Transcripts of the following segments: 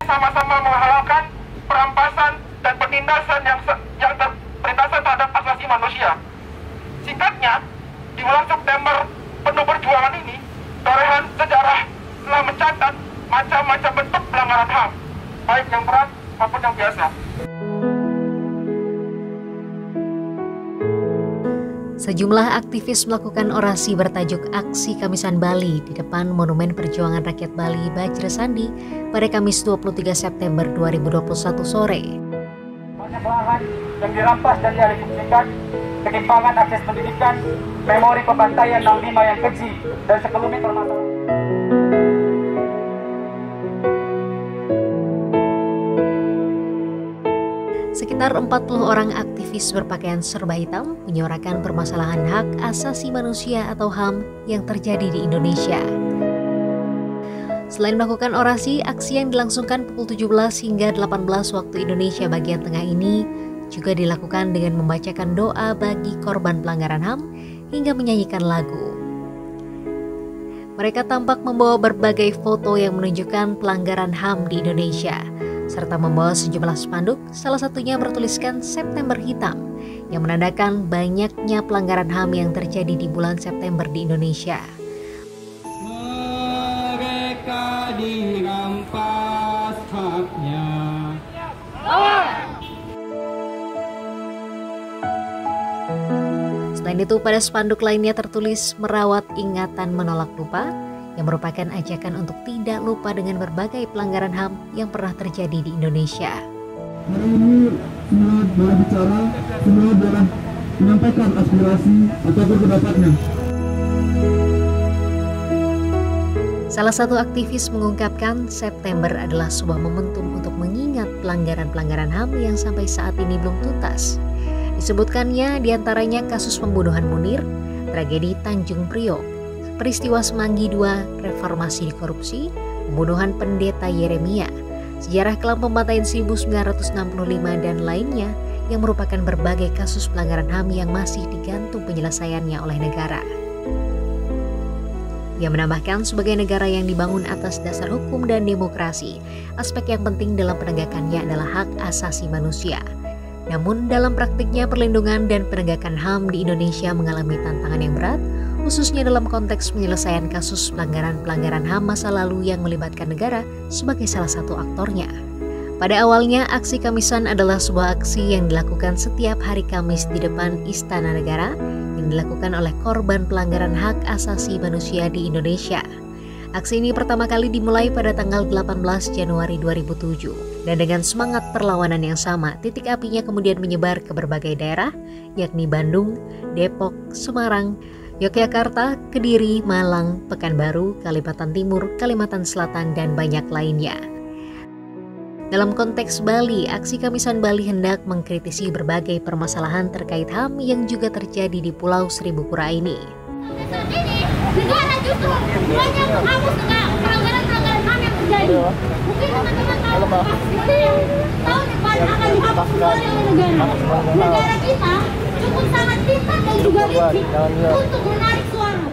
Sama-sama menghalalkan perampasan dan penindasan penindasan terhadap asasi manusia. Singkatnya, di bulan September penuh perjuangan ini, torehan sejarah telah mencatat macam-macam bentuk pelanggaran HAM, baik yang berat maupun yang biasa. Sejumlah aktivis melakukan orasi bertajuk Aksi Kamisan Bali di depan Monumen Perjuangan Rakyat Bali Bajra Sandi pada Kamis 23 September 2021 sore. Banyak lahan yang dirampas dan dialihfungsikan, ketimpangan akses pendidikan, memori pembantaian 65 yang keji, dan sekelumit permasalahan. Sekitar 40 orang aktivis berpakaian serba hitam menyuarakan permasalahan hak asasi manusia atau HAM yang terjadi di Indonesia. Selain melakukan orasi, aksi yang dilangsungkan pukul 17 hingga 18 waktu Indonesia bagian tengah ini juga dilakukan dengan membacakan doa bagi korban pelanggaran HAM hingga menyanyikan lagu. Mereka tampak membawa berbagai foto yang menunjukkan pelanggaran HAM di Indonesia, serta membawa sejumlah spanduk, salah satunya bertuliskan September Hitam, yang menandakan banyaknya pelanggaran HAM yang terjadi di bulan September di Indonesia. Mereka dirampas haknya. Selain itu, pada spanduk lainnya tertulis merawat ingatan menolak lupa, yang merupakan ajakan untuk tidak lupa dengan berbagai pelanggaran HAM yang pernah terjadi di Indonesia. Hari ini semua berbicara, semua boleh menyampaikan aspirasi ataupun pendapatnya. Salah satu aktivis mengungkapkan September adalah sebuah momentum untuk mengingat pelanggaran-pelanggaran HAM yang sampai saat ini belum tuntas. Disebutkannya diantaranya kasus pembunuhan Munir, tragedi Tanjung Priok, peristiwa Semanggi II, reformasi di korupsi, pembunuhan pendeta Yeremia, sejarah kelam pembantaian 1965 dan lainnya yang merupakan berbagai kasus pelanggaran HAM yang masih digantung penyelesaiannya oleh negara. Ia menambahkan sebagai negara yang dibangun atas dasar hukum dan demokrasi, aspek yang penting dalam penegakannya adalah hak asasi manusia. Namun dalam praktiknya perlindungan dan penegakan HAM di Indonesia mengalami tantangan yang berat, khususnya dalam konteks penyelesaian kasus pelanggaran-pelanggaran HAM masa lalu yang melibatkan negara sebagai salah satu aktornya. Pada awalnya, aksi Kamisan adalah sebuah aksi yang dilakukan setiap hari Kamis di depan Istana Negara yang dilakukan oleh korban pelanggaran hak asasi manusia di Indonesia. Aksi ini pertama kali dimulai pada tanggal 18 Januari 2007 dan dengan semangat perlawanan yang sama, titik apinya kemudian menyebar ke berbagai daerah, yakni Bandung, Depok, Semarang, Yogyakarta, Kediri, Malang, Pekanbaru, Kalimantan Timur, Kalimantan Selatan, dan banyak lainnya. Dalam konteks Bali, aksi Kamisan Bali hendak mengkritisi berbagai permasalahan terkait HAM yang juga terjadi di Pulau Seribu Pura ini. Saat ini, negara justru banyak menghapus pelanggaran-pelanggaran HAM yang terjadi. Mungkin teman-teman tahu pasti tahun depan akan dihapus kembali oleh negara. Negara kita cukup sangat pintar dan juga licik untuk menarik suara.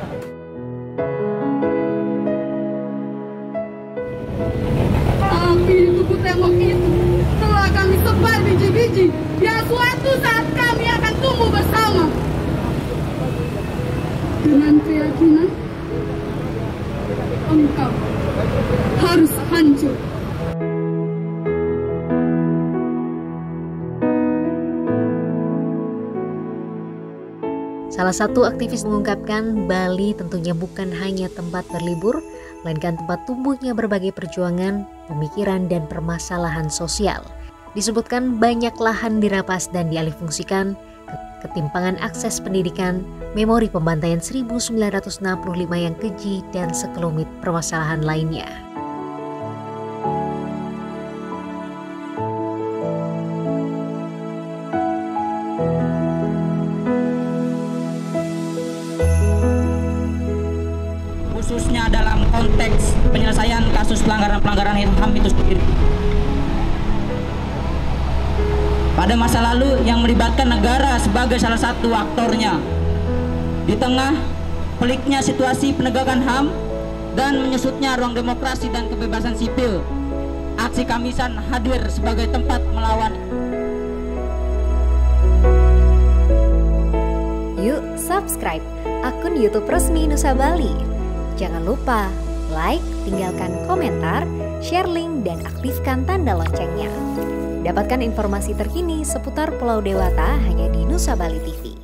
Tapi di tubuh tembok itu telah kami sebar biji-biji yang suatu saat kami akan tumbuh bersama. Dengan keyakinan, engkau harus hancur. Salah satu aktivis mengungkapkan Bali tentunya bukan hanya tempat berlibur, melainkan tempat tumbuhnya berbagai perjuangan, pemikiran, dan permasalahan sosial. Disebutkan banyak lahan dirampas dan dialihfungsikan, ketimpangan akses pendidikan, memori pembantaian 1965 yang keji, dan sekelumit permasalahan lainnya. Khususnya dalam konteks penyelesaian kasus pelanggaran-pelanggaran HAM itu sendiri. Pada masa lalu yang melibatkan negara sebagai salah satu aktornya. Di tengah peliknya situasi penegakan HAM dan menyusutnya ruang demokrasi dan kebebasan sipil, aksi Kamisan hadir sebagai tempat melawan. Yuk subscribe akun YouTube resmi Nusa Bali. Jangan lupa like, tinggalkan komentar, share link, dan aktifkan tanda loncengnya. Dapatkan informasi terkini seputar Pulau Dewata hanya di Nusa Bali TV.